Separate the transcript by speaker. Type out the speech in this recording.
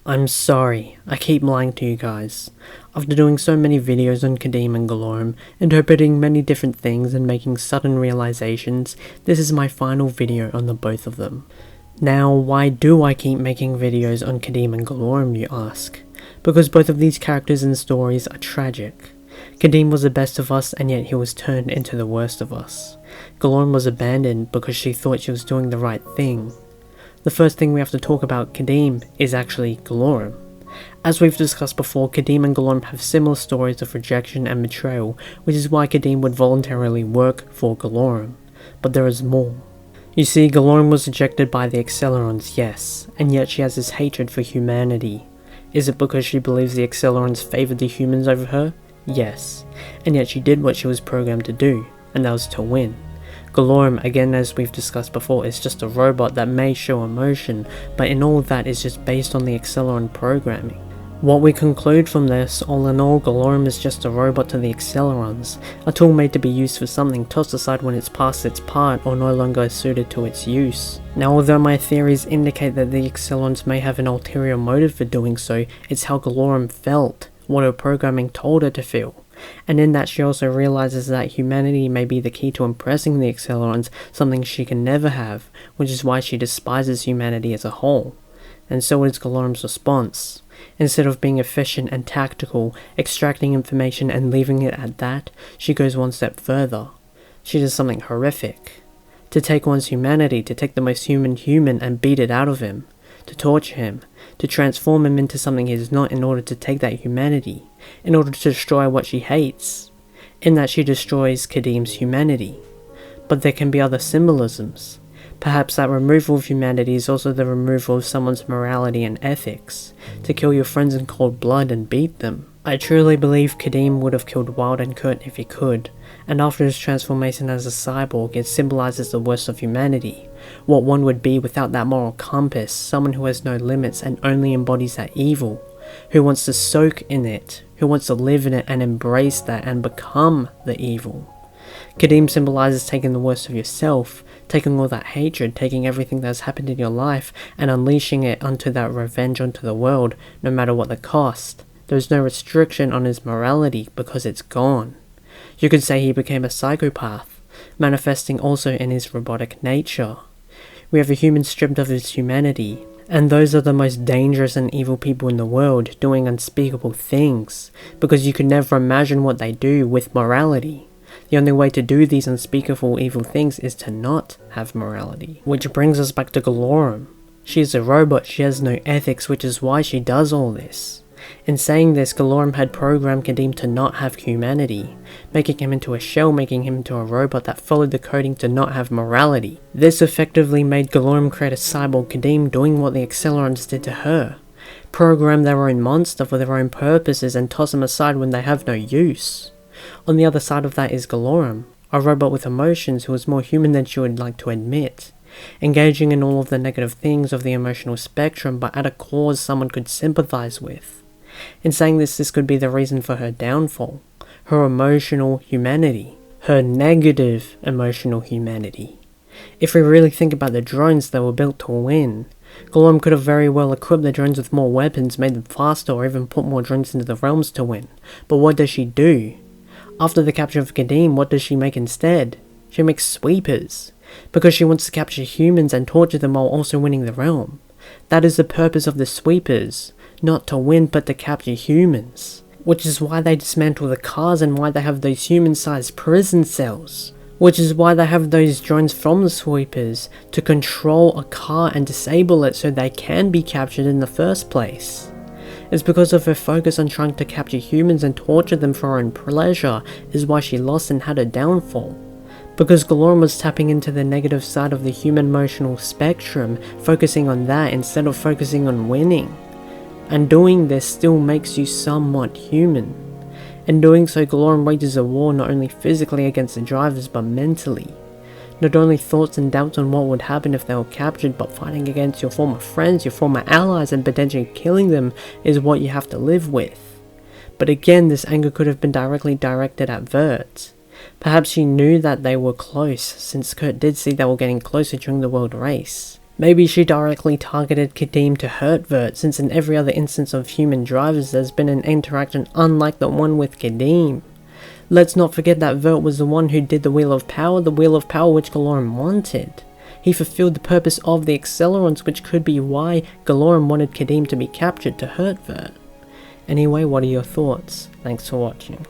Speaker 1: I'm sorry, I keep lying to you guys. After doing so many videos on Kadeem and Gelorum, interpreting many different things and making sudden realizations, this is my final video on the both of them. Now, why do I keep making videos on Kadeem and Gelorum, you ask? Because both of these characters and stories are tragic. Kadeem was the best of us, and yet he was turned into the worst of us. Gelorum was abandoned because she thought she was doing the right thing. The first thing we have to talk about Kadeem is actually Gelorum. As we've discussed before, Kadeem and Gelorum have similar stories of rejection and betrayal, which is why Kadeem would voluntarily work for Gelorum. But there is more. You see, Gelorum was rejected by the AcceleRacers, yes, and yet she has this hatred for humanity. Is it because she believes the AcceleRacers favored the humans over her? Yes, and yet she did what she was programmed to do, and that was to win. Gelorum, again as we've discussed before, is just a robot that may show emotion, but in all of that is just based on the AcceleRacer programming. What we conclude from this, all in all, Gelorum is just a robot to the AcceleRacers, a tool made to be used for something, tossed aside when it's past its part or no longer suited to its use. Now, although my theories indicate that the AcceleRacers may have an ulterior motive for doing so, it's how Gelorum felt, what her programming told her to feel. And in that she also realizes that humanity may be the key to impressing the AcceleRacers, something she can never have, which is why she despises humanity as a whole. And so is Gelorum's response. Instead of being efficient and tactical, extracting information and leaving it at that, she goes one step further. She does something horrific. To take one's humanity, to take the most human and beat it out of him. To torture him, to transform him into something he is not in order to take that humanity, in order to destroy what she hates. In that she destroys Kadeem's humanity. But there can be other symbolisms. Perhaps that removal of humanity is also the removal of someone's morality and ethics, to kill your friends in cold blood and beat them. I truly believe Kadeem would have killed Wild and Kurt if he could, and after his transformation as a cyborg, it symbolizes the worst of humanity, what one would be without that moral compass, someone who has no limits and only embodies that evil, who wants to soak in it, who wants to live in it and embrace that and become the evil. Kadeem symbolizes taking the worst of yourself, taking all that hatred, taking everything that has happened in your life and unleashing it onto that revenge onto the world, no matter what the cost. There's no restriction on his morality because it's gone. You could say he became a psychopath, manifesting also in his robotic nature. We have a human stripped of his humanity, and those are the most dangerous and evil people in the world, doing unspeakable things, because you could never imagine what they do with morality. The only way to do these unspeakable evil things is to not have morality. Which brings us back to Gelorum. She is a robot, she has no ethics, which is why she does all this. In saying this, Gelorum had programmed Kadeem to not have humanity, making him into a shell, making him into a robot that followed the coding to not have morality. This effectively made Gelorum create a cyborg Kadeem doing what the AcceleRacers did to her. Program their own monster for their own purposes and toss them aside when they have no use. On the other side of that is Gelorum, a robot with emotions who is more human than she would like to admit, engaging in all of the negative things of the emotional spectrum but at a cause someone could sympathize with. In saying this, this could be the reason for her downfall, her emotional humanity, her negative emotional humanity. If we really think about the drones, they were built to win. Gelorum could have very well equipped the drones with more weapons, made them faster, or even put more drones into the realms to win. But what does she do? After the capture of Kadeem, what does she make instead? She makes sweepers, because she wants to capture humans and torture them while also winning the realm. That is the purpose of the sweepers, not to win but to capture humans. Which is why they dismantle the cars and why they have those human-sized prison cells. Which is why they have those drones from the sweepers to control a car and disable it so they can be captured in the first place. It's because of her focus on trying to capture humans and torture them for her own pleasure is why she lost and had a downfall. Because Gelorum was tapping into the negative side of the human emotional spectrum, focusing on that instead of focusing on winning. And doing this still makes you somewhat human. In doing so, Gelorum wages a war not only physically against the drivers but mentally. Not only thoughts and doubts on what would happen if they were captured, but fighting against your former friends, your former allies, and potentially killing them is what you have to live with. But again, this anger could have been directly directed at Vert. Perhaps she knew that they were close, since Kurt did see they were getting closer during the world race. Maybe she directly targeted Kadeem to hurt Vert, since in every other instance of human drivers there's been an interaction unlike the one with Kadeem. Let's not forget that Vert was the one who did the Wheel of Power which Gelorum wanted. He fulfilled the purpose of the Accelerons, which could be why Gelorum wanted Kadeem to be captured to hurt Vert. Anyway, what are your thoughts? Thanks for watching.